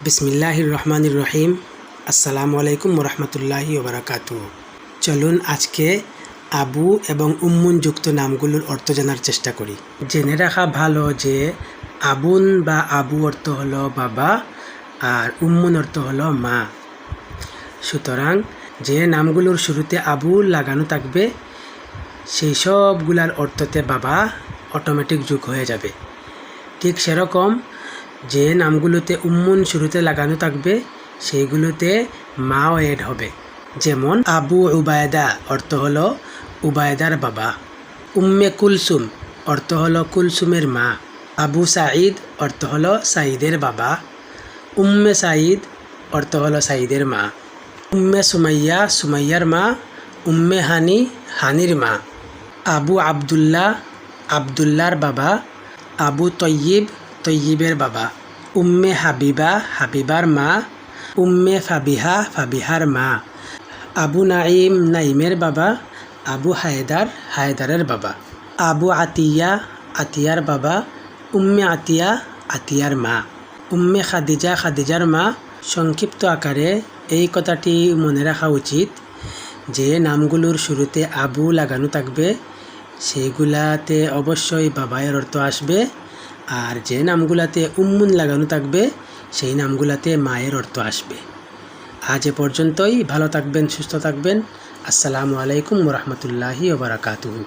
বিসমিল্লাহির রহমানির রহিম। আসসালামু আলাইকুম ওরহমতুল্লাহি ওবরাকাতুহু। চলুন আজকে আবু এবং উম্মুন যুক্ত নামগুলোর অর্থ জানার চেষ্টা করি। জেনে রাখা ভালো যে আবুন বা আবু অর্থ হলো বাবা আর উম্মুন অর্থ হলো মা। সুতরাং যে নামগুলোর শুরুতে আবু লাগানো থাকবে সেই সবগুলার অর্থতে বাবা অটোমেটিক যোগ হয়ে যাবে। ঠিক সেরকম যে নামগুলোতে উম্মুন শুরুতে লাগানো থাকবে সেইগুলোতে মাও এড হবে। যেমন আবু উবায়দা অর্থ হলো উবায়দার বাবা। উম্মে কুলসুম অর্থ হলো কুলসুমের মা। আবু সাঈদ অর্থ হলো সাঈদের বাবা। উম্মে সাঈদ অর্থ হলো সাঈদের মা। উম্মে সুমাইয়া সুমাইয়ার মা। উম্মে হানি হানির মা। আবু আবদুল্লাহ আবদুল্লার বাবা। আবু তয়্যিব তয়্যিবের বাবা। উম্মে হাবিবা হাবিবার মা। উম্মে ফাবিহা ফাবিহার মা। আবু নাঈম নাঈমের বাবা। আবু হায়দার হায়দারের বাবা। আবু আতিয়া আতিয়ার বাবা। উম্মে আতিয়া আতিয়ার মা। উম্মে খাদিজা খাদিজার মা। সংক্ষিপ্ত আকারে এই কথাটি মনে রাখা উচিত যে নামগুলোর শুরুতে আবু লাগানো থাকবে সেইগুলাতে অবশ্যই বাবায়ের অর্থ আসবে, আর যে নামগুলাতে উম্মুন লাগানো থাকবে সেই নামগুলাতে মায়ের অর্থ আসবে। আজ এ পর্যন্তই। ভালো থাকবেন, সুস্থ থাকবেন। আসসালামু আলাইকুম ওরহমতুল্লাহি ওবরাকাতুহু।